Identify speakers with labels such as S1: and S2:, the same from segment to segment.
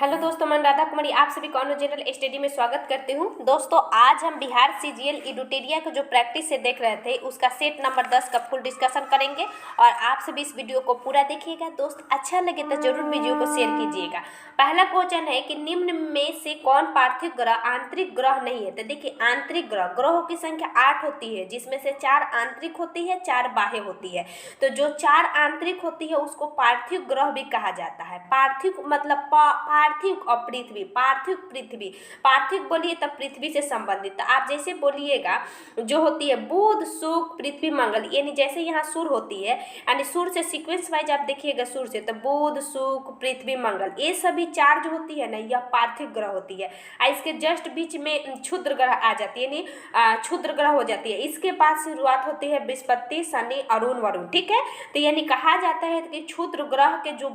S1: Hello दोस्तों, मैं राधा कुमारी आप सभी को ऑनो जनरल स्टडी में स्वागत करती हूँ। दोस्तों, आज हम बिहार सीजीएल इडुटेरिया को जो प्रैक्टिस से देख रहे थे उसका सेट नंबर 10 का फुल डिस्कशन करेंगे और आप सभी इस वीडियो को पूरा देखिएगा। दोस्त, अच्छा लगे तो जरूर वीडियो को शेयर कीजिएगा। पहला क्वेश्चन है कि निम्न में से कौन पार्थिव ग्रह आंतरिक ग्रह नहीं है। तो देखिए, आंतरिक ग्रहों की संख्या 8 होती है, जिसमें से 4 आंतरिक होती है, 4 बाह्य होती है। तो जो 4 आंतरिक होती है उसको पार्थिव ग्रह भी कहा जाता है। पार्थिव मतलब पार्थिव और पृथ्वी, पार्थिव पृथ्वी, पार्थिव बोलिए तब पृथ्वी से संबंधित। आप जैसे बोलिएगा जो होती है बुध शुक्र पृथ्वी मंगल, यानी जैसे यहाँ सूर्य होती है, यानी सूर्य से सीक्वेंस वाइज आप देखिएगा सूर्य से, तो बुध शुक्र पृथ्वी मंगल, ये सभी 4 जो होती है ना, यह पार्थिव ग्रह होती है। इसके जस्ट बीच में क्षुद्र ग्रह आ जाती है, यानी क्षुद्र ग्रह हो जाती है। इसके बाद शुरुआत होती है बृहस्पति शनि अरुण वरुण, ठीक है। तो यानी कहा जाता है कि क्षुद्र ग्रह के जो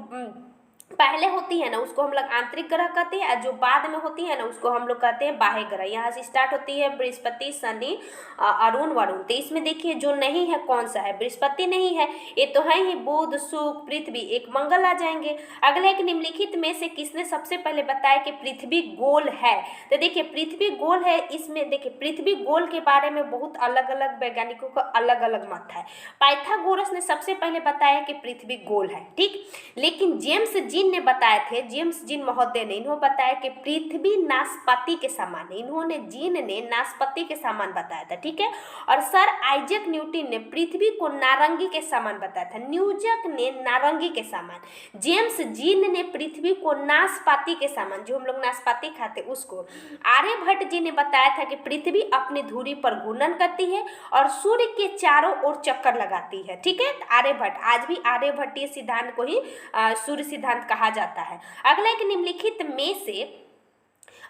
S1: पहले होती है ना उसको हम लोग आंतरिक ग्रह कहते हैं, और जो बाद में होती है ना उसको हम लोग कहते हैं बाह्य ग्रह। यहाँ से स्टार्ट होती है बृहस्पति शनि अरुण वरुण। तो इसमें देखिए जो नहीं है कौन सा है, बृहस्पति नहीं है, ये तो है ही बुध शुक्र पृथ्वी, एक मंगल आ जाएंगे। अगले एक निम्नलिखित में से किसने सबसे पहले बताया कि पृथ्वी गोल है। तो देखिए पृथ्वी गोल है, इसमें देखिए पृथ्वी गोल के बारे में बहुत अलग अलग वैज्ञानिकों का अलग अलग मत है। पाइथागोरस ने सबसे पहले बताया कि पृथ्वी गोल है, ठीक। लेकिन जेम्स जीन ने बताए थे, जेम्स जीन महोदय ने, इन्होंने बताया कि पृथ्वी नाशपाती के समान है। इन्होंने जीन ने नाशपाती के समान बताया था, ठीक है। और सर आइजैक न्यूटन ने पृथ्वी को नारंगी के समान बताया था, न्यूजक ने नारंगी के समान। जेम्स जीन ने पृथ्वी को नाशपाती के समान, जो हम लोग नाशपाती खाते उसको। आर्यभट्ट जी ने बताया था कि पृथ्वी अपनी धुरी पर घूर्णन करती है और सूर्य के चारों ओर चक्कर लगाती है, ठीक है। आर्यभट्ट, आज भी आर्यभट्टीय सिद्धांत को ही सूर्य सिद्धांत कहा जाता है। अगला एक निम्नलिखित में से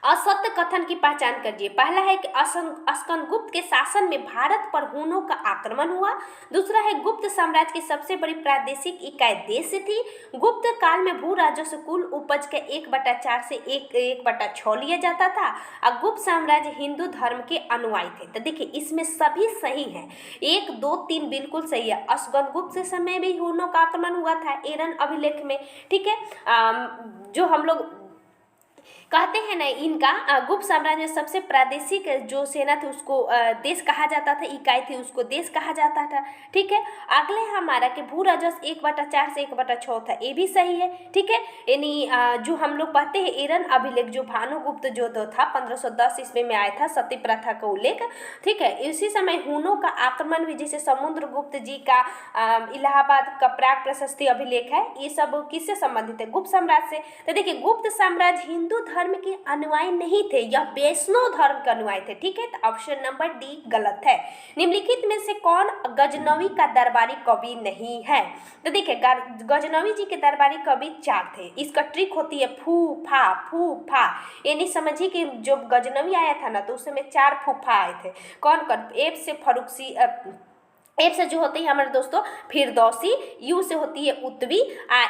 S1: असत्य कथन की पहचान करिए। पहला है कि स्कंदगुप्त के शासन में भारत पर हुनों का आक्रमण हुआ। दूसरा है गुप्त साम्राज्य की सबसे बड़ी प्रादेशिक इकाई देश थी। गुप्त काल में भू राजस्व कुल उपज के 1/4 से 1/6 लिया जाता था। और गुप्त साम्राज्य हिंदू धर्म के अनुयायी थे। तो देखिए इसमें सभी सही है, 1 2 3 बिल्कुल सही है। स्कंदगुप्त से समय भी हुनों का आक्रमण हुआ था एरन अभिलेख में, ठीक है। जो हम लोग कहते हैं ना, इनका गुप्त साम्राज्य में सबसे प्रादेशिक जो सेना थी उसको देश कहा जाता था, इकाई थी उसको देश कहा जाता था, ठीक है। अगले हमारा कि भू राजस्व 1/4 से 1/6 था, ये भी सही है, ठीक है। यानी जो हम लोग पढ़ते हैं एरन अभिलेख, जो भानुगुप्त जो था 1510 ईस्वी में आया था, सती प्रथा का उल्लेख, ठीक है। इसी समय हुनों का आक्रमण भी, जैसे समुद्रगुप्त जी का इलाहाबाद का प्राग प्रशस्ति अभिलेख है, ये सब किससे संबंधित है, गुप्त साम्राज्य से। तो देखिए गुप्त साम्राज्य हिंदू धर्म के अनुयायी नहीं थे, यह वैष्णव धर्म के अनुयायी थे, ठीक है। तो ऑप्शन नंबर डी गलत है। निम्नलिखित में से कौन गजनवी का दरबारी कवि नहीं है। तो देखिए गजनवी जी के दरबारी कवि 4 थे। इसका ट्रिक होती है फूफा, यानी समझिए कि जब गजनवी आया था ना तो उस समय 4 फूफा आए थे। कौन कौन, एफ से फरुखसी, एफ से जो होती है हमारे दोस्तों फिरदौसी, यू से होती है उत्वी,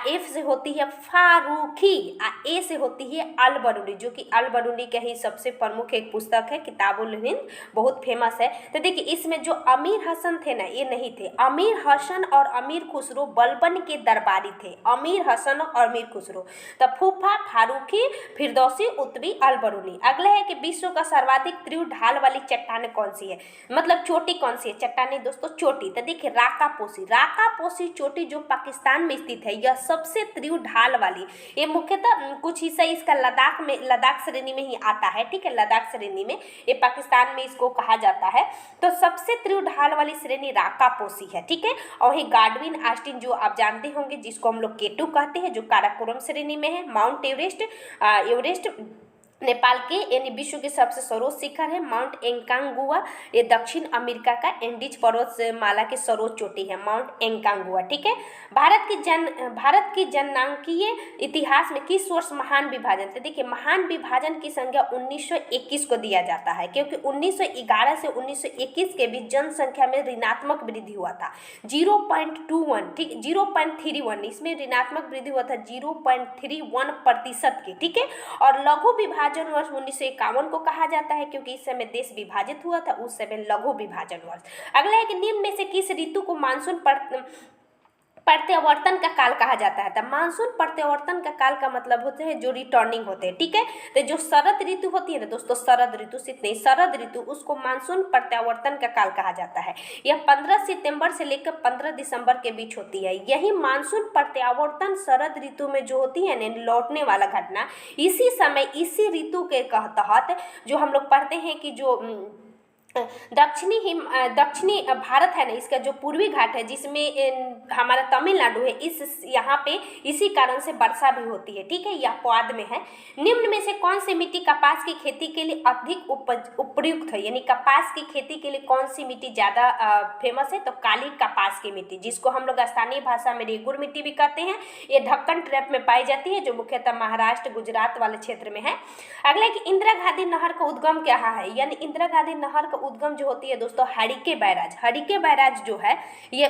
S1: एफ से होती है फारूकी, ए से होती है अल-बरूनी, जो कि अल-बरूनी का ही सबसे प्रमुख एक पुस्तक है, किताबुल हिंद, बहुत फेमस है। तो देखिए इसमें जो अमीर हसन थे ना, ये नहीं थे। अमीर हसन और अमीर खुसरो बलबन के दरबारी थे, अमीर हसन और अमीर खुसरो। तो फूफा, फारूकी, फिरदौसी, उत्वी, अल-बरूनी। अगला है कि विश्व का सर्वाधिक तीव्र ढाल वाली चट्टान कौन सी है, मतलब चोटी कौन सी है, चट्टानी दोस्तों चोटी। तो देखिए राकापोसी चोटी जो पाकिस्तान में स्थित है, यह सबसे तीव्र ढाल वाली, ये मुख्यतः कुछ हिस्सा इसका लद्दाख श्रेणी में ही आता है, ठीक है। लद्दाख श्रेणी में, ये पाकिस्तान में इसको कहा जाता है। तो सबसे तीव्र ढाल वाली श्रेणी राकापोसी है, ठीक है। और वही गाडविन आस्टिन जो आप जानते होंगे, जिसको हम लोग केटू कहते हैं, जो काराकोरम श्रेणी में है। माउंट एवरेस्ट नेपाल के यानी विश्व के सबसे सर्वोच्च शिखर है। माउंट एंकांगुआ, ये दक्षिण अमेरिका का एंडीज पर्वतमाला के सर्वोच्च चोटी है, माउंट एंकांगुआ, ठीक है। भारत की जननांकीय इतिहास में किस वर्ष महान विभाजन। तो देखिए महान विभाजन की संख्या 1921 को दिया जाता है, क्योंकि 1911 से 1921 के बीच जनसंख्या में ऋणात्मक वृद्धि हुआ था 0.21, ठीक, 0.31, इसमें ऋणात्मक वृद्धि हुआ था 0.31% की, ठीक है। और लघु विभाजन वर्ष 1951 को कहा जाता है, क्योंकि इस समय देश विभाजित हुआ था, उस समय लघु विभाजन वर्ष। अगला है कि निम्न में से किस ऋतु को मानसून प्रत्यावर्तन का काल कहा जाता है। तो मानसून प्रत्यावर्तन का काल का मतलब होते हैं जो रिटर्निंग होते हैं, ठीक है। तो जो शरद ऋतु होती है ना दोस्तों, शरद ऋतु सिर्फ नहीं, शरद ऋतु, उसको मानसून प्रत्यावर्तन का काल कहा जाता है। यह 15 सितंबर से लेकर 15 दिसंबर के बीच होती है। यही मानसून प्रत्यावर्तन शरद ऋतु में जो होती है ना लौटने वाला घटना, इसी समय इसी ऋतु के तहत जो हम लोग पढ़ते हैं कि जो दक्षिणी भारत है ना, इसका जो पूर्वी घाट है जिसमें हमारा तमिलनाडु है, इस यहाँ पे इसी कारण से वर्षा भी होती है, ठीक है। यह पौध में है। निम्न में से कौन सी मिट्टी कपास की खेती के लिए अधिक उपयुक्त है, यानी कपास की खेती के लिए कौन सी मिट्टी ज़्यादा फेमस है, तो काली कपास की मिट्टी, जिसको हम लोग स्थानीय भाषा में रेगुर मिट्टी भी कहते हैं। ये ढक्कन ट्रैप में पाई जाती है, जो मुख्यतः महाराष्ट्र गुजरात वाले क्षेत्र में है। अगला कि इंदिरा गांधी नहर का उद्गम क्या है, यानी इंदिरा गांधी नहर का उद्गम जो होती है दोस्तों हरिके बैराज। हरिके बैराज जो है ये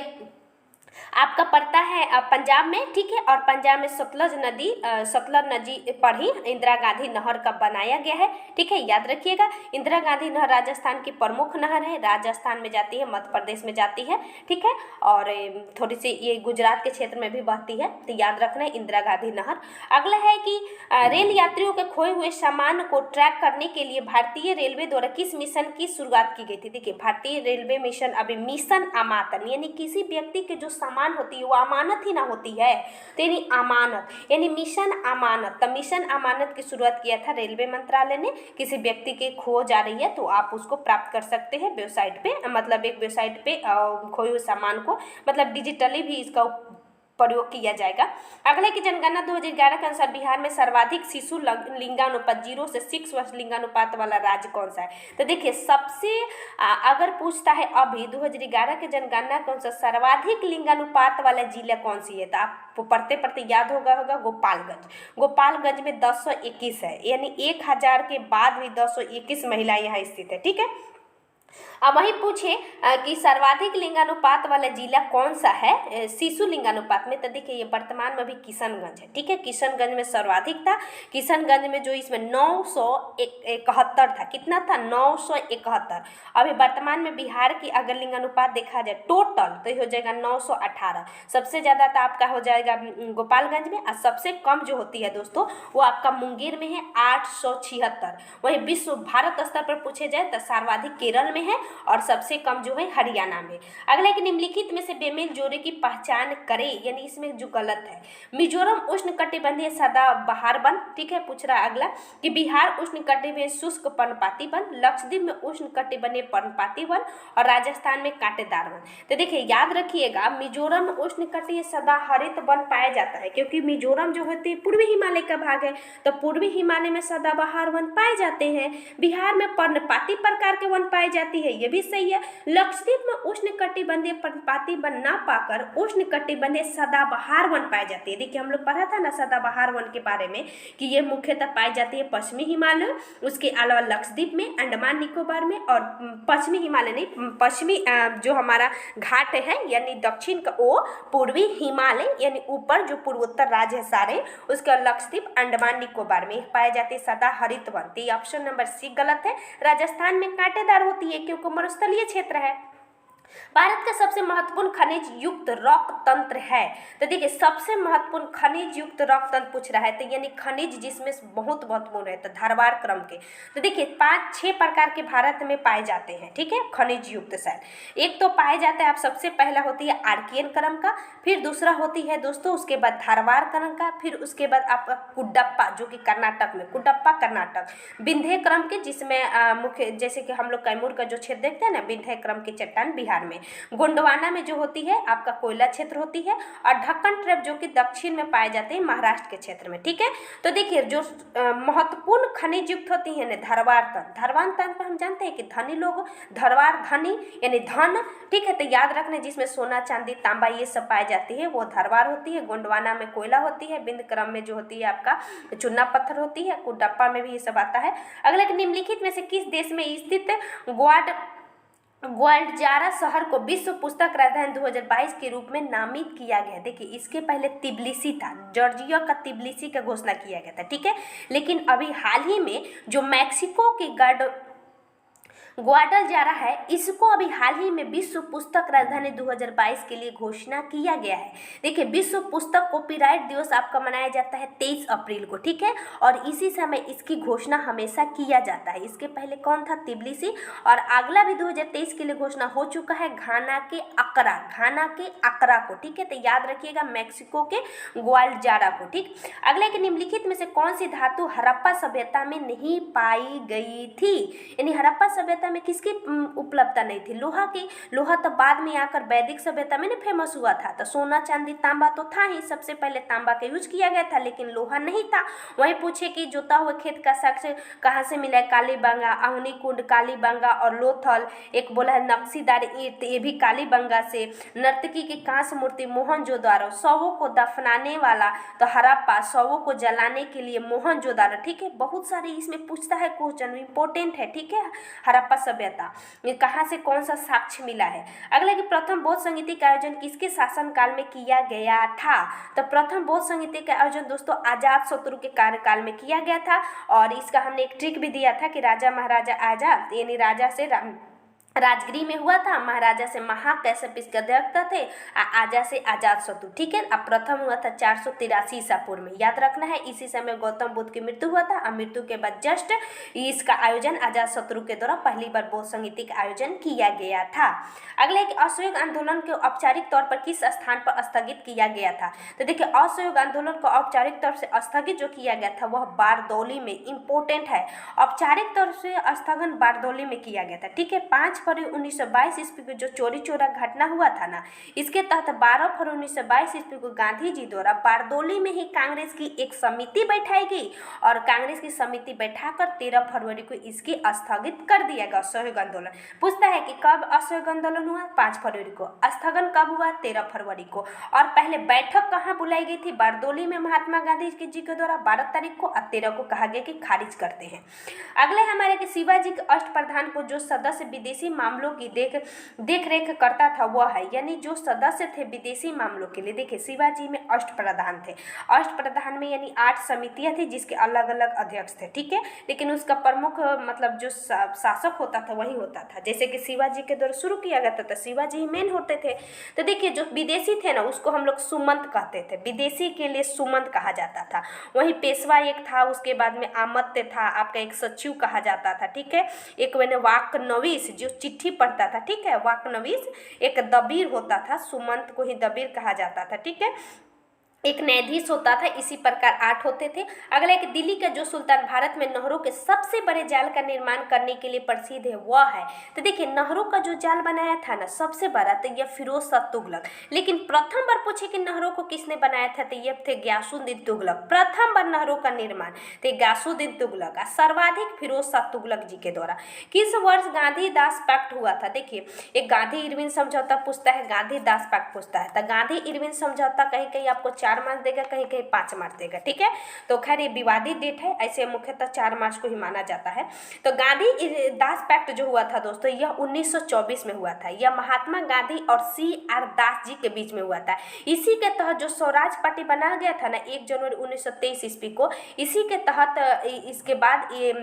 S1: आपका पड़ता है पंजाब में, ठीक है। और पंजाब में सतलज नदी पर ही इंदिरा गांधी नहर का बनाया गया है, ठीक है, याद रखिएगा। इंदिरा गांधी नहर राजस्थान की प्रमुख नहर है, राजस्थान में जाती है, मध्य प्रदेश में जाती है, ठीक है, और थोड़ी सी ये गुजरात के क्षेत्र में भी बहती है, तो याद रखना है इंदिरा गांधी नहर। अगला है कि रेल यात्रियों के खोए हुए सामान को ट्रैक करने के लिए भारतीय रेलवे द्वारा किस मिशन की शुरुआत की गई थी। देखिए भारतीय रेलवे मिशन, अभी मिशन अमातन, यानी किसी व्यक्ति के जो सामान होती है वो अमानत ही ना होती है, तो यानी अमानत, यानी मिशन अमानत। तो मिशन अमानत की शुरुआत किया था रेलवे मंत्रालय ने। किसी व्यक्ति के खो जा रही है तो आप उसको प्राप्त कर सकते हैं वेबसाइट पे, मतलब एक वेबसाइट पे खोए हुए सामान को, मतलब डिजिटली भी इसका प्रयोग किया जाएगा। अगले की जनगणना 2011 के अनुसार बिहार में सर्वाधिक शिशु लिंगानुपात 0 से 6 वर्ष लिंगानुपात वाला राज्य कौन सा है। तो देखिए सबसे अगर पूछता है अभी 2011 के जनगणना के अनुसार सर्वाधिक लिंगानुपात वाला जिला कौन सी है, तो आपको पढ़ते पढ़ते याद होगा गोपालगंज। गोपालगंज में 1021 है, यानी 1000 के बाद भी 1021 महिलाएं यहाँ स्थित है, ठीक है। अब वही पूछे कि सर्वाधिक लिंगानुपात वाला जिला कौन सा है शिशु लिंगानुपात में, तो देखिए ये वर्तमान में भी किशनगंज है, ठीक है। किशनगंज में सर्वाधिक था। किशनगंज में जो इसमें 971 था, कितना था 971। अभी वर्तमान में बिहार की अगर लिंगानुपात देखा जाए टोटल तो हो जाएगा 918। सबसे ज़्यादा तो आपका हो जाएगा गोपालगंज में, और सबसे कम जो होती है दोस्तों वो आपका मुंगेर में है 876। वही विश्व भारत स्तर पर पूछे जाए तो सर्वाधिक केरल में है और सबसे कम जो है हरियाणा में। अगला कि निम्नलिखित में से बेमेल जोड़े की पहचान करें, यानी इसमें जो गलत है। मिजोरम उष्णकटिबंधीय सदाबहार वन, ठीक है, पूछ रहा है अगला कि बिहार उष्णकटिबंधीय शुष्क पर्णपाती वन, लक्षद्वीप में उष्णकटिबंधीय पर्णपाती वन और राजस्थान में कांटेदार वन। तो देखिए याद रखिएगा मिजोरम में उष्णकटिबंधीय सदाहरित वन पाया जाता है, क्योंकि मिजोरम जो होती है पूर्वी हिमालय का भाग है, तो पूर्वी हिमालय में सदाबहार वन पाए जाते हैं। बिहार में पर्णपाती प्रकार के वन पाए जाती है, ये भी सही है। लक्षद्वीप में उष्णकटिबंधीय पर्णपाती वन ना पाकर उष्णकटिबंधीय सदाबहार वन पाई जाती है। देखिए हम लोग पढ़ा था ना सदाबहार वन के बारे में कि ये मुख्यतः पाई जाती है पश्चिमी हिमालय, उसके अलावा लक्षद्वीप में, अंडमान निकोबार में, और पश्चिमी हिमालय नहीं, पश्चिमी जो हमारा घाट है यानी दक्षिण का वो पूर्वी हिमालय यानी ऊपर जो पूर्वोत्तर राज्य है सारे, उसका लक्षद्वीप अंडमान निकोबार में पाए जाते सदाहरित वन। तो ऑप्शन नंबर सी गलत है। राजस्थान में कांटेदार होती है क्योंकि मरुस्थलीय क्षेत्र है। भारत का सबसे महत्वपूर्ण खनिज युक्त रॉक तंत्र है, तो देखिए सबसे महत्वपूर्ण खनिज युक्त रॉक तंत्र पूछ रहा है, तो यानी खनिज जिसमें बहुत महत्वपूर्ण है, तो धारवाड़ क्रम के। तो देखिए 5-6 प्रकार के भारत में पाए जाते हैं, ठीक है, खनिज युक्त शैल। एक तो पाए जाता है आप सबसे पहला होती है आर्कियन क्रम का, फिर दूसरा होती है दोस्तों उसके बाद धारवाड़ क्रम का, फिर उसके बाद आपका कुड्डप्पा जो कि कर्नाटक में, कुड्डप्पा कर्नाटक, विंध्य क्रम के जिसमें मुख्य जैसे कि हम लोग कैमूर का जो क्षेत्र देखते हैं ना, विंध्य क्रम की चट्टान बिहार में, गोंडवाना में जो होती है आपका कोयला क्षेत्र होती है, और ढक्कन ट्रैप जो कि दक्षिण में पाए जाते हैं महाराष्ट्र के क्षेत्र में, ठीक है। तो देखिए जो महत्वपूर्ण खनिज युक्त होती है ना धारवाड़ तंत्र, धारवाड़ तंत्र पर हम जानते हैं कि धनी लोग, धारवाड़ धनी यानी धन, ठीक है, तो याद रखना जिसमें सोना चांदी तांबा ये सब पाई जाती है वो धारवाड़ होती है। गोंडवाना में कोयला होती है, बिंद क्रम में जो होती है आपका चूना पत्थर होती है, कुड्डप्पा में भी ये सब आता है। अगला निम्नलिखित में से किस देश में स्थित ग्वालजारा शहर को विश्व पुस्तक राजधानी 2022 के रूप में नामित किया गया। देखिए इसके पहले तिब्लिसी था, जॉर्जिया का तिब्लिसी का घोषणा किया गया था, ठीक है, लेकिन अभी हाल ही में जो मैक्सिको के ग्वाडलजारा है, इसको अभी हाल ही में विश्व पुस्तक राजधानी 2022 के लिए घोषणा किया गया है। देखिए, विश्व पुस्तक कॉपीराइट दिवस आपका मनाया जाता है 23 अप्रैल को, ठीक है, और इसी समय इसकी घोषणा हमेशा किया जाता है। इसके पहले कौन था? तिब्लिसी, और अगला भी 2023 के लिए घोषणा हो चुका है, घाना के अकरा को, ठीक है। तो याद रखिएगा, मैक्सिको के ग्वाडलजारा को, ठीक। अगला कि निम्नलिखित में से कौन सी धातु हड़प्पा सभ्यता में नहीं पाई गई थी? यानी हड़प्पा सभ्यता में किसकी उपलब्धता नहीं थी? लोहा की। लोहा तो बाद में आकर वैदिक सभ्यता में फेमस हुआ था। तो सोना चांदी तांबा तो था ही, सबसे पहले तांबा का यूज किया गया था, लेकिन लोहा नहीं था। वहीं पूछे कि जोता हुए खेत का साक्ष्य कहाँ से मिला है? कालीबंगा, अग्नि कुंड, कालीबंगा और लोथल। एक बोला है नक्शीदार ईंट, ये भी कालीबंगा से। नर्तकी की कांस्य मूर्ति मोहनजोदारो। शवों को दफनाने वाला तो हड़प्पा, शवों को जलाने के लिए मोहनजोदारो, ठीक है। बहुत सारे इसमें पूछता है क्वेश्चन, इंपॉर्टेंट है, ठीक है। हड़प्पा सभ्यता ये कहाँ से कौन सा साक्ष्य मिला है? अगला कि प्रथम बौद्ध संगीति का आयोजन किसके शासनकाल में किया गया था? तो प्रथम बौद्ध संगीति का आयोजन दोस्तों अजात शत्रु के कार्यकाल में किया गया था। और इसका हमने एक ट्रिक भी दिया था कि राजा महाराजा आजाद, यानी राजा से राजगिरी में हुआ था, महाराजा से महाकैसप इसके अध्यक्ष थे, आजा से आजाद शत्रु, ठीक है। अब प्रथम हुआ था 483 ईसा पूर्व में, याद रखना है। इसी समय गौतम बुद्ध की मृत्यु हुआ था, और मृत्यु के बाद जस्ट इसका आयोजन अजात शत्रु के द्वारा पहली बार बौद्ध संगीति का आयोजन किया गया था। अगला एक असहयोग आंदोलन को औपचारिक तौर पर किस स्थान पर स्थगित किया गया था? तो देखिए, असहयोग आंदोलन को औपचारिक तौर से स्थगित जो किया गया था वह बारदौली में, इंपॉर्टेंट है, औपचारिक तौर से स्थगन बारदौली में किया गया था, ठीक है। 5 फरवरी 1922 ईस्वी को जो चोरी चोरा घटना हुआ था ना, इसके तहत 12 फरवरी 1922 ईस्वी को गांधी जी द्वारा बारदौली में ही कांग्रेस की एक समिति बैठाई गई, और कांग्रेस की समिति बैठाकर 13 फरवरी को इसकी स्थगित कर दिया गया असहयोग आंदोलन। पूछता है कि कब असहयोग आंदोलन हुआ? 5 फरवरी को। स्थगन कब हुआ? 13 फरवरी को। और पहले बैठक कहाँ बुलाई गई थी? बारदौली में महात्मा गांधी जी के द्वारा 12 तारीख को, और 13 को कहा गया कि खारिज करते हैं। अगले हमारे कि शिवाजी के अष्टप्रधान को जो सदस्य विदेशी मामलों की देख रेख करता था वह है, यानी जो सदस्य थे विदेशी मामलों के लिए, देखिए शिवाजी में अष्टप्रधान थे। अष्टप्रधान में यानी 8 समितियां थी जिसके अलग अलग अध्यक्ष थे, ठीक है। लेकिन उसका प्रमुख मतलब जो शासक होता था वही होता था। जैसे कि शिवाजी के द्वारा शुरू किया गया था तो शिवाजी ही मेन होते थे। तो देखिए, जो विदेशी थे ना उसको हम लोग सुमंत कहते थे, विदेशी के लिए सुमंत कहा जाता था। वहीं पेशवा एक था, उसके बाद में आमत्य था, आपका एक सचिव कहा जाता था, ठीक है। एक मैंने वाकनवीस जो चिट्ठी पढ़ता था, ठीक है, वाकनवीस। एक दबीर होता था, सुमंत को ही दबीर कहा जाता था, ठीक है। एक न्यायाधीश होता था, इसी प्रकार 8 होते थे। अगला एक दिल्ली का जो सुल्तान भारत में नहरों के सबसे बड़े जाल का निर्माण करने के लिए प्रसिद्ध है वह है। तो देखिए, नहरों का जो जाल बनाया था ना सबसे बड़ा, तो यह फिरोज शाह तुगलक। लेकिन प्रथम बार पूछे कि नहरों को किसने बनाया था, तो यह थे गयासुद्दीन तुगलक। प्रथम बार नहरों का निर्माण थे गयासुद्दीन तुगलक, सर्वाधिक फिरोज शाह तुगलक जी के द्वारा। किस वर्ष गांधी दास पैक्ट हुआ था? देखिए, एक गांधी इरविन समझौता पूछता है, गांधी दास पैक्ट पूछता है। तो गांधी इरविन समझौता कहीं कहीं आपको 4 मार्च देगा, कहीं कहीं 5 मार्च देगा, ठीक है। तो खैर ये विवादित डेट है, ऐसे मुख्यतः 4 मार्च को ही माना जाता है। तो गांधी दास पैक्ट जो हुआ था दोस्तों, यह 1924 में हुआ था। यह महात्मा गांधी और CR दास जी के बीच में हुआ था। इसी के तहत जो स्वराज पार्टी बनाया गया था ना 1 जनवरी 1923 ईस्वी को, इसी के तहत इसके बाद ये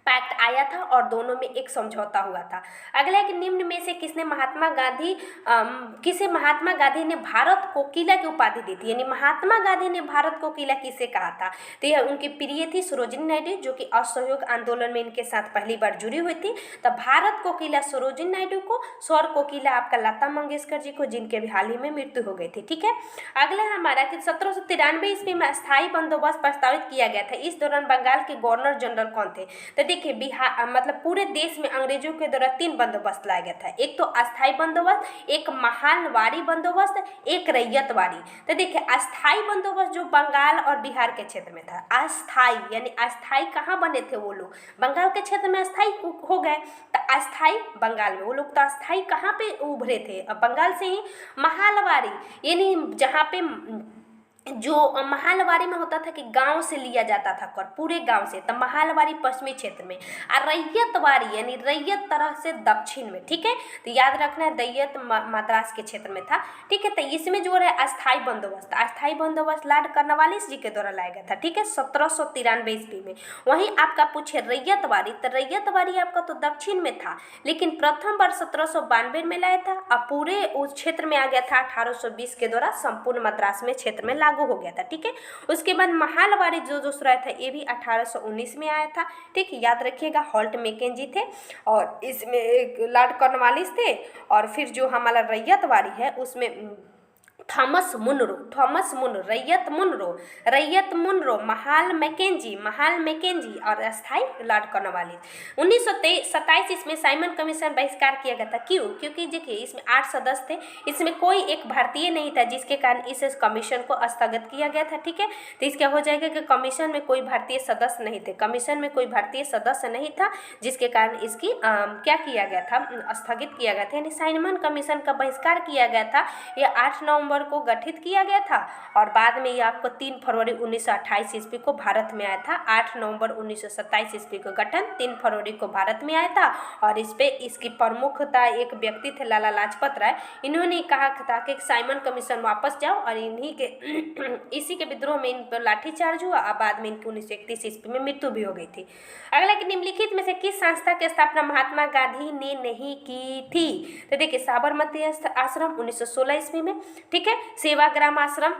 S1: पैक्ट आया था और दोनों में एक समझौता हुआ था। अगला एक निम्न में से किसे महात्मा गांधी ने भारत कोकिला की उपाधि दी थी? यानी महात्मा गांधी ने भारत कोकिला किसे कहा था? तो यह उनकी प्रिय थी सरोजिनी नायडू, जो कि असहयोग आंदोलन में इनके साथ पहली बार जुड़ी हुई थी। तो भारत कोकिला सरोजिनी नायडू को, स्वर कोकिला आपका लता मंगेशकर जी को, जिनके भी हाल ही में मृत्यु हो गई थी, ठीक है। अगला हमारा कि 1793 ईस्वी में स्थायी बंदोबस्त प्रस्तावित किया गया था। इस दौरान बंगाल के गवर्नर जनरल कौन थे? तो देखिए, बिहार मतलब पूरे देश में अंग्रेजों के द्वारा 3 बंदोबस्त लाया गया था। एक तो अस्थायी बंदोबस्त, एक महानवाड़ी बंदोबस्त, एक रैयतवाड़ी। तो देखिए, अस्थायी बंदोबस्त जो बंगाल और बिहार के क्षेत्र में था, अस्थायी यानी अस्थायी कहाँ बने थे वो लोग? बंगाल के क्षेत्र में अस्थायी हो गए, तो अस्थायी बंगाल में। वो लोग तो अस्थायी कहाँ पे उभरे थे? अब बंगाल से ही। महानवाड़ी यानी जहाँ पे जो महालवारी में होता था कि गांव से लिया जाता था कर, पूरे गांव से, तब महालवारी पश्चिमी क्षेत्र में, और रैयतवारी यानी रैयत तरह से दक्षिण में। ठीक है, तो याद रखना है रैयत मद्रास के क्षेत्र में था। ठीक है, तो इसमें जो है अस्थाई बंदोबस्त लॉर्ड कॉर्नवालिस जी के द्वारा लाया गया था। ठीक है, 1793 ईस्वी में। वहीं आपका पूछे रैयतवारी, तो रैयतवारी आपका तो दक्षिण में था, लेकिन प्रथम बार 1792 में लाया था, और पूरे उस क्षेत्र में आ गया था 1820 के द्वारा संपूर्ण मद्रास में क्षेत्र में लागू हो गया था। ठीक है, उसके बाद महालवारी जो दूसरा था ये भी 1819 में आया था। ठीक, याद रखिएगा हॉल्ट मैकेंजी थे, और इसमें एक लॉर्ड कॉर्नवालिस थे, और फिर जो हमारा रैयतवारी है उसमें थॉमस मुनरो, रैयत मुनरो, महाल मैकेंजी और अस्थाई लॉर्ड कॉर्नवालिस। 1927 इसमें साइमन कमीशन बहिष्कार किया गया था। क्यों? क्योंकि देखिए इसमें 8 सदस्य थे, इसमें कोई एक भारतीय नहीं था, जिसके कारण इस कमीशन को स्थगित किया गया था। ठीक है, तो इसका हो जाएगा कि कमीशन में कोई भारतीय सदस्य नहीं थे, जिसके कारण इसकी क्या किया गया था, स्थगित किया गया था, यानी साइमन कमीशन का बहिष्कार किया गया था। यह 8 नवंबर को गठित किया गया था, और बाद में ये आपको 3 फरवरी 1928 ईस्वी को भारत में आया था। 8 नवंबर 1927 ईस्वी को गठन, 3 फरवरी को भारत में आया था, और इस पे इसकी प्रमुखता एक व्यक्ति थे लाला लाजपत राय। इन्होंने कहा था कि साइमन कमीशन वापस जाओ, और इन्हीं के इसी के विद्रोह में इन पर लाठीचार्ज हुआ, और बाद में इनकी 1931 ईस्वी में मृत्यु भी हो गई थी। अगला कि निम्नलिखित में से किस संस्था की स्थापना महात्मा गांधी ने नहीं की थी? तो देखिए साबरमती आश्रम 1916 ईस्वी में। ठीक है, सेवाग्राम आश्रम,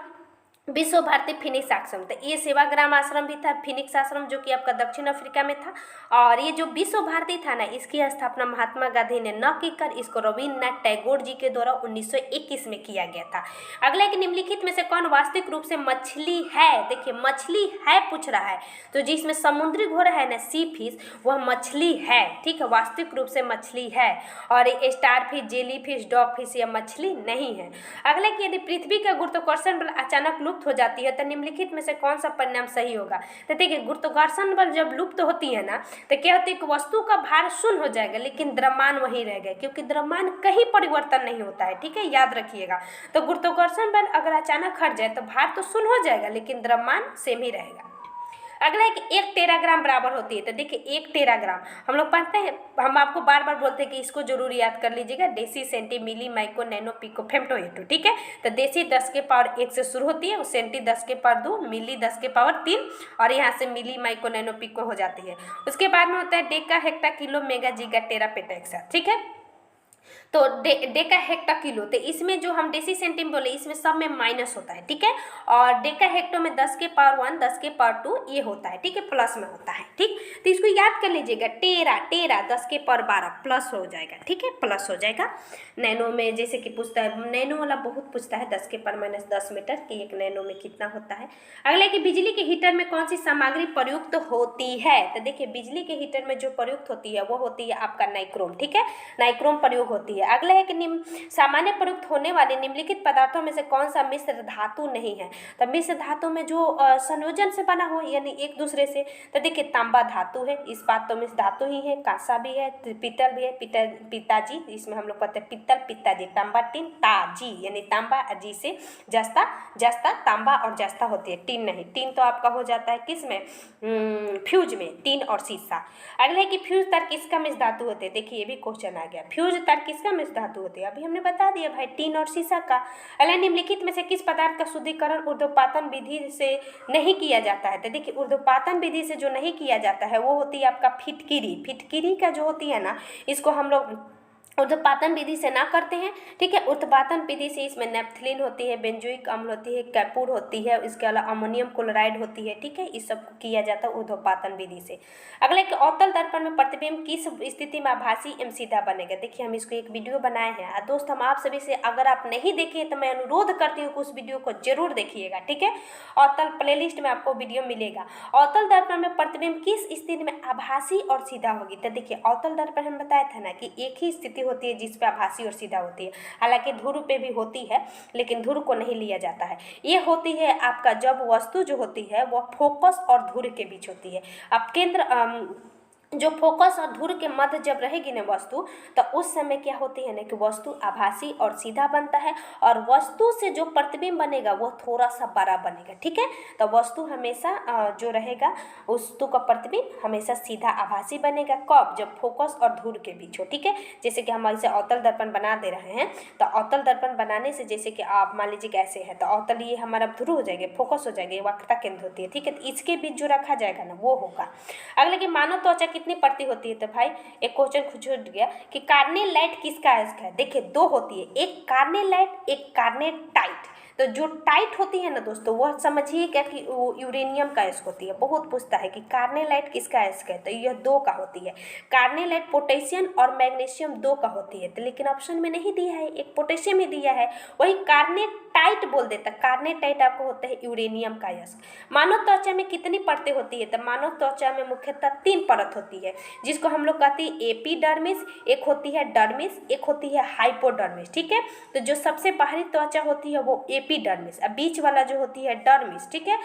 S1: विश्व भारती फिनिक्स आश्रम, तो ये सेवाग्राम आश्रम भी था, फिनिक्स आश्रम जो कि आपका दक्षिण अफ्रीका में था। और ये जो विश्व भारती था ना, इसकी स्थापना महात्मा गांधी ने न की कर इसको रविन्द्रनाथ टैगोर जी के द्वारा 1921 में किया गया था। अगला कि निम्नलिखित में से कौन वास्तविक रूप से मछली है? देखिए मछली है पूछ रहा है, तो जिसमें समुद्री घोड़ा है ना, सी फिश, वह मछली है। ठीक है, वास्तविक रूप से मछली है, और star fish, jelly fish, dog fish यह मछली नहीं है। अगला कि यदि पृथ्वी का गुरुत्वाकर्षण बल अचानक लुप्त हो जाती है तो निम्नलिखित में से कौन सा परिणाम सही होगा? तो देखिए गुरुत्वाकर्षण बल जब लुप्त होती है ना, तो क्या होती है कि वस्तु का भार शून्य हो जाएगा, लेकिन द्रव्यमान वही रहेगा, क्योंकि द्रव्यमान कहीं परिवर्तन नहीं होता है। ठीक है, याद रखिएगा। तो गुरुत्वाकर्षण बल अगर अचानक हट जाए तो भार तो शून्य हो जाएगा, लेकिन द्रव्यमान सेम ही रहेगा। अगला है कि 1 टेराग्राम बराबर होती है, तो देखिए 1 टेराग्राम हम लोग पढ़ते हैं, हम आपको बार बार बोलते हैं कि इसको जरूर याद कर लीजिएगा, deci, centi, milli, micro, nano, pico, femto, hecto. ठीक है, तो डेसी 10 के पावर 1 से शुरू होती है, सेंटी 10 के पावर 2, मिली 10 के पावर 3, और यहाँ से मिली, माइक्रो, नैनो, पिको हो जाती है। उसके बाद में होता है डेका, हेक्टा, किलो, मेगा, जीगा, टेरा, पेटा, एक्सा। ठीक है, तो डेका हेक्टा किलो, तो इसमें जो हम डेसी सेंटी बोले इसमें सब में माइनस होता है। ठीक है, और डेका हेक्टो में 10 के पावर 1, 10 के पावर 2 ये होता है। ठीक है, प्लस में होता है। ठीक, तो इसको याद कर लीजिएगा, टेरा 10 के पावर 12 प्लस हो जाएगा। ठीक है, प्लस हो जाएगा। नैनो में जैसे कि पूछता है, नैनो वाला बहुत पूछता है, 10 के पावर माइनस 10 मीटर कि 1 नैनो में कितना होता है। अगला कि बिजली के हीटर में कौन सी सामग्री प्रयुक्त होती है? तो देखिए बिजली के हीटर में जो प्रयुक्त होती है वो होती है आपका नाइक्रोम। ठीक है, नाइक्रोम प्रयोग होती है। अगला है कि सामान्य प्रयुक्त होने वाले निम्नलिखित पदार्थों में से कौन सा मिश्र धातु नहीं है? तो मिश्र धातु में जो संयोजन से बना हो यानी एक दूसरे से, तो देखिए तांबा धातु है, इस्पात तो मिश्र धातु ही है, कांसा भी है, पीतल भी है, पिताजी, इसमें हम लोग पढ़ते हैं पित्तल, पिताजी, तांबा, टीन, ताजी यानी तांबा, जी से जस्ता, तांबा और जस्ता होती है, टीन नहीं। टीन तो आपका हो जाता है किस में? फ्यूज में, टीन और शीशा। अगला है कि फ्यूज तार किसका मिश्र धातु होते हैं? देखिए ये भी क्वेश्चन आ गया, फ्यूज तार किसका मिश्र धातु होते हैं? अभी हमने बता दिया भाई, टीन और शीशा का। अगला निम्नलिखित में से किस पदार्थ का शुद्धिकरण ऊर्ध्वपातन विधि से नहीं किया जाता है? तो देखिए ऊर्ध्वपातन विधि से जो नहीं किया जाता है वो होती है आपका फिटकिरी का जो होती है ना, इसको हम लोग ऊर्ध्वपातन विधि से ना करते हैं। ठीक है, ऊर्ध्वपातन विधि से इसमें नेप्थलीन होती है, बेंजोइक अम्ल होती है, कैपूर होती है, इसके अलावा अमोनियम क्लोराइड होती है। ठीक है, इस सब को किया जाता है ऊर्ध्वपातन विधि से। अगले कि अवतल दर्पण में प्रतिबिंब किस स्थिति में आभासी एवं सीधा बनेगा? देखिए हम इसको एक वीडियो बनाए हैं दोस्त, हम आप सभी से अगर आप नहीं देखे तो मैं अनुरोध करती हूँ कि उस वीडियो को जरूर देखिएगा। ठीक है, अवतल प्लेलिस्ट में आपको वीडियो मिलेगा। अवतल दर्पण में प्रतिबिंब किस स्थिति में आभासी और सीधा होगी? तो देखिए अवतल दर्पण हम बताया था ना कि एक ही स्थिति होती है जिस पे आभासी और सीधा होती है, हालांकि ध्रुव पे भी होती है लेकिन ध्रुव को नहीं लिया जाता है। ये होती है आपका जब वस्तु जो होती है वह फोकस और ध्रुव के बीच होती है। अब केंद्र जो फोकस और धुर के मध्य जब रहेगी ना वस्तु, तो उस समय क्या होती है ना कि वस्तु आभासी और सीधा बनता है, और वस्तु से जो प्रतिबिंब बनेगा वो थोड़ा सा बड़ा बनेगा। ठीक है, तो वस्तु हमेशा जो रहेगा वस्तु का प्रतिबिंब हमेशा सीधा आभासी बनेगा। कब? जब फोकस और धुर के बीच हो। ठीक है, जैसे कि हम इसे अवतल दर्पण बना दे रहे हैं, तो अवतल दर्पण बनाने से जैसे कि आप मान लीजिए कैसे है, तो अवतल ये हमारा ध्रुव हो जाएंगे, फोकस हो जाएंगे, वक्रता केंद्र होती है। ठीक है, तो इसके बीच जो रखा जाएगा ना वो होगा। अगले कि मानव त्वचा कितनी परती होती है, तो भाई एक क्वेश्चन छूट गया कि कार्नेलाइट किसका है। देखिए दो होती है, एक कार्नेलाइट एक कार्नेटाइट। तो जो टाइट होती है ना दोस्तों वह समझिए क्या कि यूरेनियम का एस्क होती है। बहुत पूछता है कि कार्नेलाइट किसका एस्क है, तो यह दो का होती है। कार्नेलाइट पोटेशियम और मैग्नीशियम दो का होती है, तो लेकिन ऑप्शन में नहीं दिया है, एक पोटेशियम ही दिया है। वही कार्नेटाइट बोल देता, कार्नेटाइट आपको होता है यूरेनियम का एस्क। मानव त्वचा में कितनी परतें होती है, तो मानव त्वचा में मुख्यतः 3 परत होती है, जिसको हम लोग कहते हैं एपिडर्मिस, एक होती है डर्मिस, एक होती है हाइपोडर्मिस। ठीक है, तो जो सबसे बाहरी त्वचा होती है वो एपिडर्मिस, अब बीच वाला जो होती है डर्मिस। ठीक है,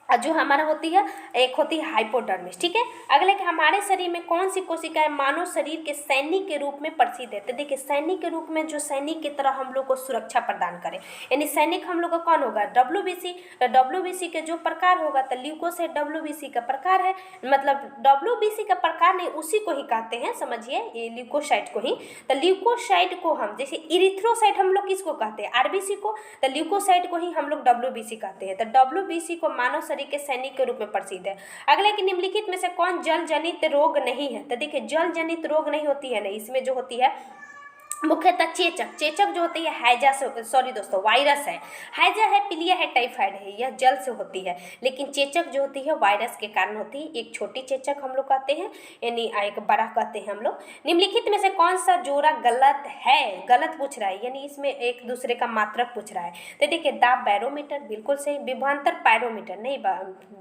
S1: जो हमारा होती है एक होती है हाइपोडर्मिस। ठीक है, अगले कि हमारे शरीर में कौन सी कोशिकाएं मानव शरीर के सैनिक के रूप में प्रसिद्ध है। तो देखिए सैनिक के रूप में जो सैनिक की तरह हम लोग को सुरक्षा प्रदान करे, यानी सैनिक हम लोग का कौन होगा, डब्ल्यूबीसी। तो डब्ल्यूबीसी के जो प्रकार होगा, तो ल्यूकोसाइट डब्ल्यूबीसी का प्रकार है, मतलब डब्ल्यूबीसी का प्रकार नहीं उसी को ही कहते हैं, समझिए ये ल्यूकोसाइट को ही। तो ल्यूकोसाइट को हम जैसे इरिथ्रोसाइट हम लोग किसको कहते हैं, आरबीसी को, तो ल्यूकोसाइट को ही हम लोग डब्ल्यूबीसी कहते हैं। तो डब्ल्यूबीसी को मानव शरीर के सैनिक के रूप में प्रसिद्ध है। अगले कि निम्नलिखित में से कौन जल जनित रोग नहीं है, तो देखिए जल जनित रोग नहीं होती है ना, इसमें जो होती है मुख्यतः चेचक। चेचक जो होती है हैजा से, सॉरी दोस्तों वायरस है, हैजा है, पीलिया है, टाइफाइड है, यह जल से होती है। लेकिन चेचक जो होती है वायरस के कारण होती है। एक छोटी चेचक हम लोग कहते हैं, यानी एक बड़ा कहते हैं हम लोग। निम्नलिखित में से कौन सा जोड़ा गलत है, गलत पूछ रहा है, यानी इसमें एक दूसरे का मात्रक पूछ रहा है। तो देखिए दाब बैरोमीटर बिल्कुल सही, विभवांतर पायरोमीटर नहीं,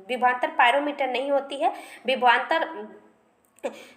S1: विभवांतर पायरोमीटर नहीं होती है। विभवांतर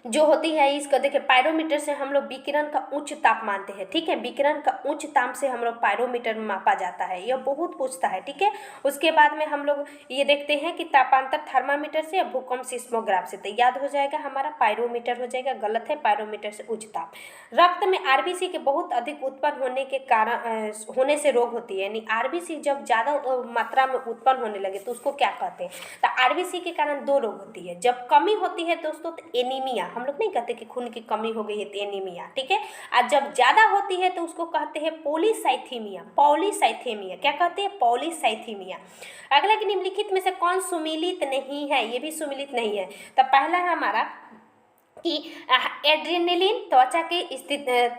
S1: जो होती है इसका देखिए पायरोमीटर से हम लोग विकिरण का उच्च ताप मानते हैं। ठीक है, विकिरण का उच्च ताप से हम लोग पायरोमीटर में मापा जाता है, यह बहुत पूछता है। ठीक है, उसके बाद में हम लोग ये देखते हैं कि तापांतर थर्मामीटर से या भूकंप सिस्मोग्राफ से, तो याद हो जाएगा हमारा पायरोमीटर हो जाएगा, गलत है, पायरोमीटर से उच्च ताप। रक्त में आरबीसी के बहुत अधिक उत्पन्न होने के कारण होने से रोग होती है, यानी आरबीसी जब ज़्यादा मात्रा में उत्पन्न होने लगे तो उसको क्या कहते हैं, तो आरबीसी के कारण 2 रोग होती है। जब कमी होती है दोस्तों तो एनीमिया, हम लोग नहीं कहते कि खून की कमी हो गई है तो एनीमिया। ठीक है, और जब ज़्यादा होती है तो उसको कहते हैं पॉलीसाइथीमिया, पॉलीसाइथेमिया, क्या कहते हैं, पॉलीसाइथीमिया। अगला कि निम्नलिखित में से कौन सुमिलित नहीं है, ये भी सुमिलित नहीं है। तो पहला है हमारा कि एड्रेनलिन त्वचा की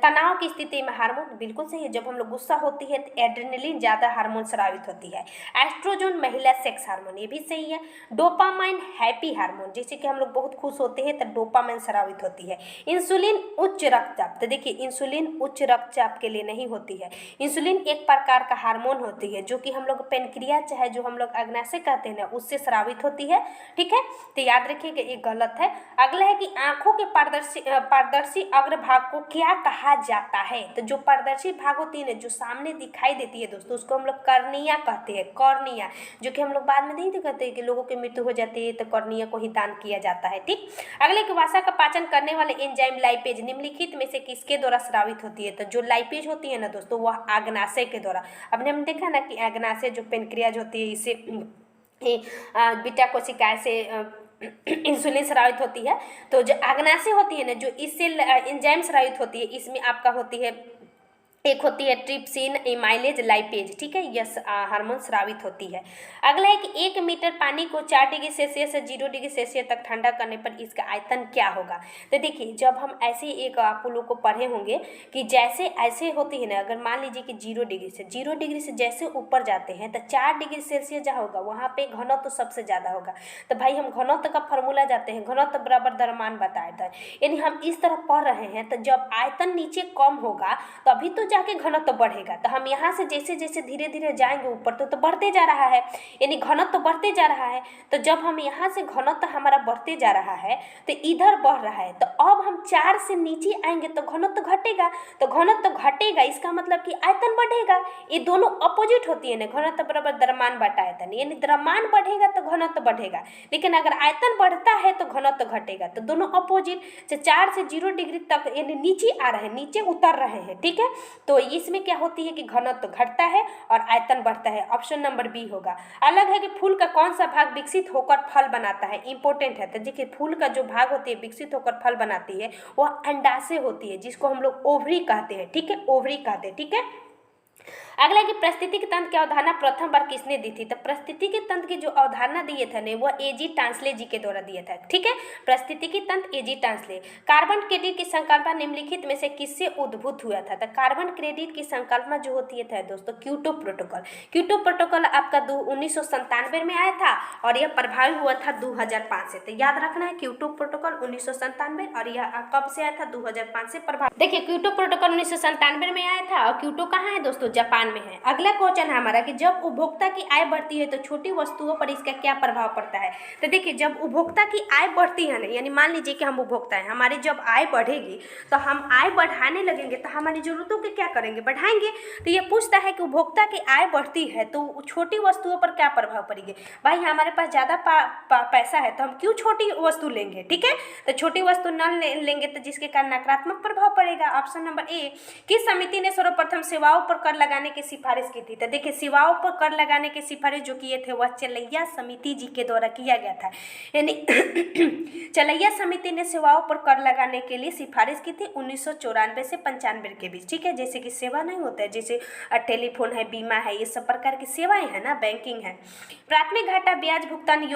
S1: तनाव की स्थिति में हार्मोन, बिल्कुल सही है। जब हम लोग गुस्सा होती है तो एड्रेनलिन ज़्यादा हार्मोन स्रावित होती है। एस्ट्रोजन महिला सेक्स हार्मोन, ये भी सही है। डोपामाइन हैप्पी हार्मोन, जैसे कि हम लोग बहुत खुश होते हैं तो डोपामाइन स्रावित होती है। इंसुलिन उच्च रक्तचाप, तो देखिए इंसुलिन उच्च रक्तचाप के लिए नहीं होती है। इंसुलिन एक प्रकार का हार्मोन होती है जो कि हम लोग पेनक्रिया चाहे जो हम लोग अग्नाशय कहते हैं ना उससे स्रावित होती है। ठीक है, तो याद रखिएगा ये गलत है। अगला है कि आंखों के पारदर्शी अग्रभाग को क्या कहा जाता है, तो जो पारदर्शी भाग होती है ना जो सामने दिखाई देती है दोस्तों उसको हम लोग कर्निया कहते हैं, कॉर्निया, जो कि हम लोग बाद में नहीं कहते हैं कि लोगों की मृत्यु हो जाती है तो कॉर्निया को ही दान किया जाता है। ठीक, अगले कि वसा का पाचन करने वाले एंजाइम लाइपेज निम्नलिखित में से किसके द्वारा स्रावित होती है, तो जो लाइपेज होती है ना दोस्तों वह अग्नाशय के द्वारा। अब हमने देखा ना कि अग्नाशय जो पेनक्रियाज होती है इसे बीटा कोशिकाएं से इंसुलिन स्रावित होती है। तो जो अग्नाशय होती है ना जो इससे एंजाइम स्रावित होती है, इसमें आपका होती है एक होती है ट्रिप्सिन, एमाइलेज, लाइपेज। ठीक है, यह हार्मोन स्रावित होती है। अगला है कि 1 मीटर पानी को 4 डिग्री सेल्सियस से 0 डिग्री सेल्सियस तक ठंडा करने पर इसका आयतन क्या होगा। तो देखिए जब हम ऐसे एक आप लोग को पढ़े होंगे कि जैसे ऐसे होती है ना, अगर मान लीजिए कि 0 डिग्री से जैसे ऊपर जाते हैं तो 4 डिग्री सेल्सियस जहाँ होगा वहाँ पे घनत्व तो सबसे ज़्यादा होगा। तो भाई हम घनत्व का फॉर्मूला जाते हैं, घनत्व बराबर द्रव्यमान बताया था, यानी हम इस तरह पढ़ रहे हैं। तो जब आयतन नीचे कम होगा तभी तो जाके घनत्व बढ़ेगा। तो हम यहाँ से जैसे जैसे धीरे धीरे जाएंगे ऊपर तो बढ़ते जा रहा है, यानी घनत्व बढ़ते जा रहा है। तो जब हम यहाँ से घनत्व हमारा बढ़ते जा रहा है तो इधर बढ़ रहा है, तो अब हम 4 से नीचे आएंगे तो घनत्व घटेगा। तो घनत्व घटेगा इसका मतलब कि आयतन बढ़ेगा। ये दोनों अपोजिट होती है ना, घनत्व बराबर द्रव्यमान बटा आयतन, यानी द्रव्यमान बढ़ेगा तो घनत्व बढ़ेगा, लेकिन अगर आयतन बढ़ता है तो घनत्व घटेगा। तो दोनों अपोजिट, 4 से 0 डिग्री तक यानी नीचे आ रहे हैं, नीचे उतर रहे हैं, ठीक है। तो इसमें क्या होती है कि घनत्व घटता है और आयतन बढ़ता है। ऑप्शन नंबर बी होगा। अलग है कि फूल का कौन सा भाग विकसित होकर फल बनाता है, इंपॉर्टेंट है। तो देखिए फूल का जो भाग होती है विकसित होकर फल बनाती है वह अंडाशय होती है, जिसको हम लोग ओवरी कहते हैं, ठीक है, ओवरी कहते हैं, ठीक है। अगला कि परिस्थितिकी तंत्र की अवधारणा प्रथम बार किसने दी थी। तो परिस्थितिकी तंत्र की जो अवधारणा दिए थे ने वह एजी टांसले जी के द्वारा दिया था, ठीक है। परिस्थितिकी तंत्र एजी टांसले। कार्बन क्रेडिट की संकल्पना निम्नलिखित में से किससे उद्भूत हुआ था। तो कार्बन क्रेडिट की संकल्पना जो होती है दोस्तों क्योटो प्रोटोकॉल। क्योटो प्रोटोकॉल आपका 1997 में आया था और यह प्रभावी हुआ था 2005 से। तो याद रखना है क्योटो प्रोटोकॉल 1997 और यह कब से आया था, 2005 से प्रभावी। देखिए क्योटो प्रोटोकॉल 1997 में आया था और क्योटो कहाँ है दोस्तों, जापान में है। अगला क्वेश्चन है हमारा कि जब उपभोक्ता की आय बढ़ती है तो छोटी वस्तुओं पर इसका क्या प्रभाव पड़ता है। तो देखिए जब उपभोक्ता की आय बढ़ती है ना, यानी मान लीजिए कि हम उपभोक्ता हैं, हमारी जब आय बढ़ेगी तो हम आय बढ़ाने लगेंगे तो हमारी जरूरतों के क्या करेंगे, बढ़ाएंगे। तो ये पूछता है कि उपभोक्ता की आय बढ़ती है तो छोटी वस्तुओं पर क्या प्रभाव पड़ेगी। भाई हमारे पास ज़्यादा पैसा है तो हम क्यों छोटी वस्तु लेंगे, ठीक है। तो छोटी वस्तु न लेंगे तो जिसके कारण नकारात्मक प्रभाव पड़ेगा। Option number A. किस समिति ने सर्वप्रथम सेवाओं पर कर लगाने की सिफारिश की थी। तो देखिए सेवाओं पर कर लगाने की सिफारिश जो किए थे वह चलैया समिति जी के द्वारा किया गया था, यानी चलैया समिति ने सेवाओं पर कर लगाने के लिए सिफारिश की थी 1994 से 95 के बीच, ठीक है। जैसे कि सेवा नहीं होता है, जैसे टेलीफोन है, बीमा है, ये सब प्रकार की सेवाएं है ना, बैंकिंग है। प्राथमिक घाटा ब्याज भुगतान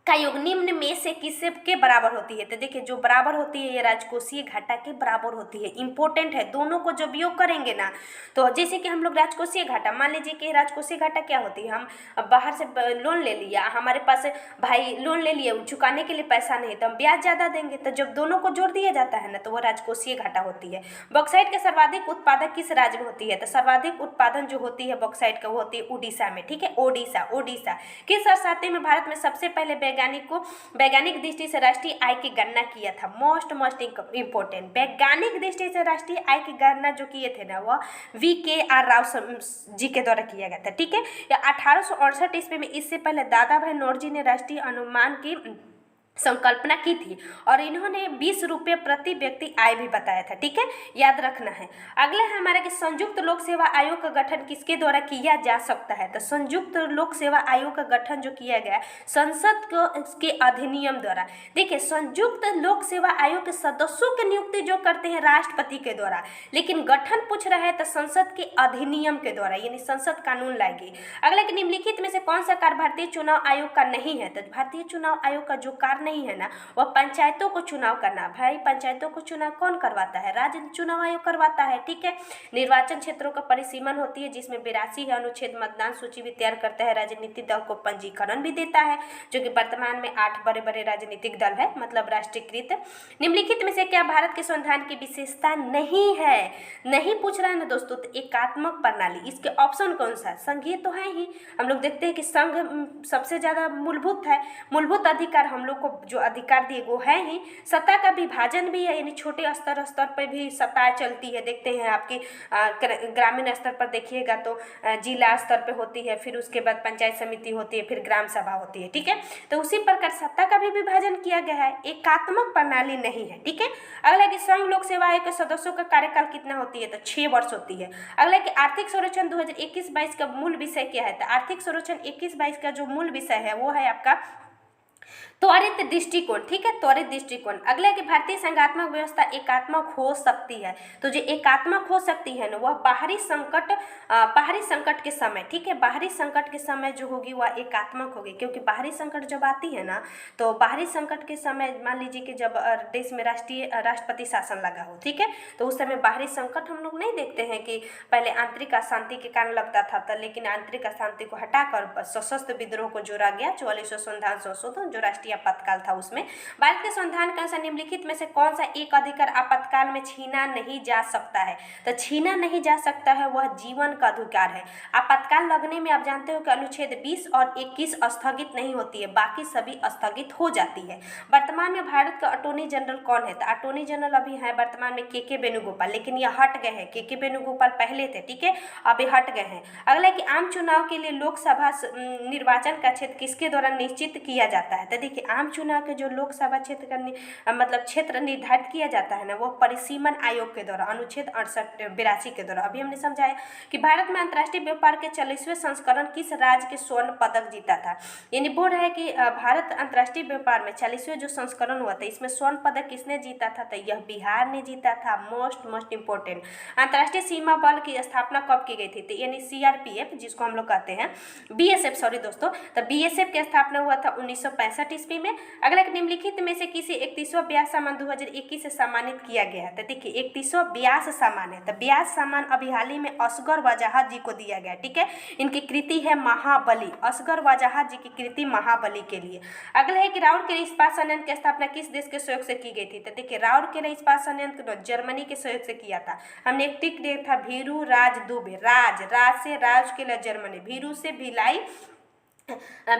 S1: का योग निम्न में से किससे के बराबर होती है। तो देखिए जो बराबर होती है ये राजकोषीय घाटा के बराबर होती है। इंपॉर्टेंट है, दोनों को जब योग करेंगे ना, तो जैसे कि हम लोग राजकोषीय घाटा, मान लीजिए कि राजकोषीय घाटा क्या होती है, हम बाहर से लोन ले लिया, हमारे पास भाई लोन ले लिया, चुकाने के लिए पैसा नहीं तो हम ब्याज ज़्यादा देंगे, तो जब दोनों को जोड़ दिया जाता है ना तो वो राजकोषीय घाटा होती है। बॉक्साइट के सर्वाधिक उत्पादक किस राज्य में होती है। तो सर्वाधिक उत्पादन जो होती है बॉक्साइट का वो होती है उड़ीसा में, ठीक है, ओडिशा। किस शताब्दी में भारत में सबसे पहले वैज्ञानिक दृष्टि से राष्ट्रीय आय की गणना किया था। मोस्ट इंपोर्टेंट, वैज्ञानिक दृष्टि से राष्ट्रीय आय की गणना जो किए थे ना वह VKR राव जी के द्वारा किया गया था, ठीक है। या 1868 ईस्वी में, इससे पहले दादा भाई नौरोजी ने राष्ट्रीय अनुमान की संकल्पना की थी और इन्होंने 20 रुपये प्रति व्यक्ति आय भी बताया था, ठीक है, याद रखना है। अगला है हमारा कि संयुक्त लोक सेवा आयोग का गठन किसके द्वारा किया जा सकता है। तो संयुक्त लोक सेवा आयोग का गठन जो किया गया संसद के अधिनियम द्वारा। देखिए संयुक्त लोक सेवा आयोग के सदस्यों की नियुक्ति जो करते हैं राष्ट्रपति के द्वारा, लेकिन गठन पूछ रहा है तो संसद के अधिनियम के द्वारा, यानी संसद कानून लाएगी। अगला कि निम्नलिखित में से कौन सा कार्य भारतीय चुनाव आयोग का नहीं है। तो भारतीय चुनाव आयोग का जो कार्य नहीं है ना वह पंचायतों को चुनाव करना। भाई पंचायतों को चुनाव कौन करवाता है, राज्य चुनाव आयोग करवाता है, ठीक है। निर्वाचन क्षेत्रों का परिसीमन होती है जिसमें 82 है अनुच्छेद, मतदान सूची भी तैयार करता है, राजनीतिक दल को पंजीकरण भी देता है, जो कि वर्तमान में 8 बड़े बड़े राजनीतिक दल है, मतलब राष्ट्रीयकृत। निम्नलिखित में से क्या भारत के संविधान की विशेषता नहीं है, नहीं पूछ रहा है ना दोस्तों। तो एकात्मक प्रणाली, इसके ऑप्शन कौन सा, संघीय तो है ही, हम लोग देखते हैं कि संघ सबसे ज्यादा मूलभूत है, मूलभूत अधिकार हम लोग को जो अधिकार दिए वो है ही। सत्ता का विभाजन भी है, यानी छोटे स्तर पर भी सत्ता चलती है, देखते हैं आपके ग्रामीण स्तर पर देखिएगा तो जिला स्तर पे होती है, फिर उसके बाद पंचायत समिति होती है, फिर ग्राम सभा होती है, ठीक है। तो उसी प्रकार सत्ता का भी विभाजन किया गया है, एकात्मक प्रणाली नहीं है, ठीक है। अगला कि संघ लोक सेवा आयोग के सदस्यों का कार्यकाल कितना होती है। तो 6 वर्ष होती है। अगला कि आर्थिक सर्वेक्षण 2021-22 का मूल विषय क्या है। तो आर्थिक सर्वेक्षण 21-22 का जो मूल विषय है वो है आपका त्वरित दृष्टिकोण, ठीक है, त्वरित दृष्टिकोण। अगला कि भारतीय संघात्मक व्यवस्था एकात्मक हो सकती है। तो जो एकात्मक हो सकती है ना वह बाहरी संकट के समय, ठीक है, बाहरी संकट के समय जो होगी वह एकात्मक होगी, क्योंकि बाहरी संकट जब आती है ना तो बाहरी संकट के समय मान लीजिए कि जब देश में राष्ट्रपति शासन लगा हो, ठीक है, तो उस समय बाहरी संकट हम लोग नहीं देखते हैं कि पहले आंतरिक अशांति के कारण लगता था, लेकिन आंतरिक अशांति को हटाकर सशस्त्र विद्रोह को जोड़ा गया 44 संविधान संशोधन जो अंतर्राष्ट्रीय आपातकाल था उसमें। भारत के संविधान के अनुसार निम्नलिखित में से कौन सा एक अधिकार आपातकाल में छीना नहीं जा सकता है? तो छीना नहीं जा सकता है वह जीवन का अधिकार है। आपातकाल लगने में आप जानते हो कि अनुच्छेद 20 और 21 स्थगित नहीं होती है, बाकी सभी स्थगित हो जाती है। वर्तमान में भारत का अटॉर्नी जनरल कौन है? तो अटॉर्नी जनरल अभी है वर्तमान में के वेणुगोपाल, लेकिन ये हट गए हैं। के वेणुगोपाल पहले थे, ठीक है, अभी हट गए हैं। अगला कि आम चुनाव के लिए लोकसभा निर्वाचन का क्षेत्र किसके द्वारा निश्चित किया जाता है? तो देखिए आम चुनाव के जो लोकसभा क्षेत्र का मतलब क्षेत्र निर्धारित किया जाता है ना, वो परिसीमन आयोग के द्वारा अनुच्छेद 82 के द्वारा। अभी हमने समझाया कि भारत में अंतर्राष्ट्रीय व्यापार के 40वें संस्करण किस राज्य के स्वर्ण पदक जीता था? यानी बोल रहा है कि भारत अंतर्राष्ट्रीय व्यापार में 40वें जो संस्करण हुआ था इसमें स्वर्ण पदक किसने जीता था? तो यह बिहार ने जीता था। Most important. अंतर्राष्ट्रीय सीमा बल की स्थापना कब की गई थी? तो यानी CRPF जिसको हम लोग कहते हैं, BSF सॉरी दोस्तों, तो BSF की स्थापना हुआ था 1965 ईस्वी में। अगला निम्नलिखित में से किसी 31वां ब्यास सम्मान 2021 से सम्मानित किया गया है? तो देखिए 31वां ब्यास सम्मान है, तो ब्यास सम्मान अभी हाल ही में असगर वजाहत जी को दिया गया, ठीक है। इनकी कृति है महाबली, असगर वजाहत जी की कृति महाबली के लिए। अगला है कि राउरकेला इस्पात संयंत्र की स्थापना किस देश के सहयोग से की गई थी? तो देखिए राउरकेला इस्पात संयंत्र जर्मनी के सहयोग से किया था। हमने एक टिक दिया था भीरू राज दुबे, राज से राउरकेला जर्मनी, भीरू से भिलाई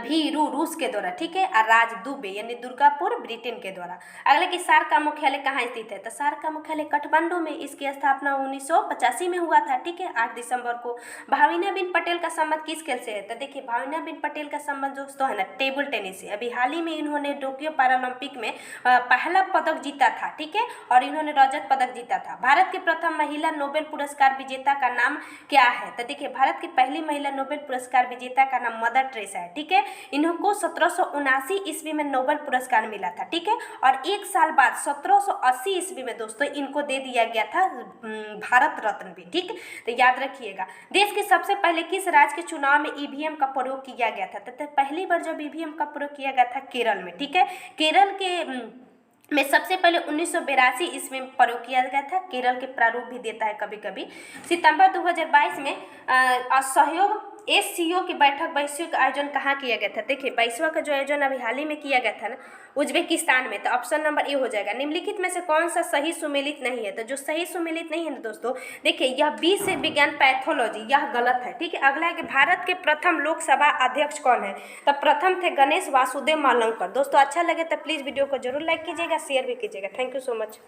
S1: भीरू रूस के द्वारा, ठीक है, और राज दुबे यानी दुर्गापुर ब्रिटेन के द्वारा। अगले कि सार्क का मुख्यालय कहाँ स्थित है? तो सार्क का मुख्यालय काठमांडू में, इसकी स्थापना 1985 में हुआ था, ठीक है, 8 दिसंबर को। भाविना बिन पटेल का संबंध किस खेल से है? तो देखिए भाविना बिन पटेल का संबंध दोस्तों है ना टेबल टेनिस से। अभी हाल ही में इन्होंने टोक्यो पैरालंपिक में पहला पदक जीता था, ठीक है, और इन्होंने रजत पदक जीता था। भारत की प्रथम महिला नोबेल पुरस्कार विजेता का नाम क्या है? तो देखिए भारत की पहली महिला नोबेल पुरस्कार विजेता का नाम मदर टेरेसा है, ठीक है। इनको 1779 ईस्वी में नोबेल पुरस्कार मिला था, ठीक है, और एक साल बाद 1780 ईस्वी में दोस्तों इनको दे दिया गया था भारत रत्न भी, ठीक। तो याद रखिएगा। देश के सबसे पहले किस राज्य के चुनाव में EVM का प्रयोग किया गया था? तो पहली बार जब EVM का प्रयोग किया गया था केरल में, ठीक है, केरल के में सबसे पहले 1982 इसमें प्रयोग किया गया था। केरल के प्रारूप भी देता है कभी कभी। सितंबर 2022 में असहयोग SCO की बैठक वैश्विक आयोजन कहाँ किया गया था? देखिए 22वां का जो आयोजन अभी हाल ही में किया गया था ना उज्बेकिस्तान में। तो ऑप्शन नंबर ए हो जाएगा। निम्नलिखित में से कौन सा सही सुमेलित नहीं है? तो जो सही सुमेलित नहीं है ना दोस्तों, देखिए यह 20 से विज्ञान पैथोलॉजी, यह गलत है, ठीक है। अगला है कि भारत के प्रथम लोकसभा अध्यक्ष कौन है? तो प्रथम थे गणेश वासुदेव मालवकर। दोस्तों अच्छा लगे तो प्लीज़ वीडियो को जरूर लाइक कीजिएगा, शेयर भी कीजिएगा। Thank you so much.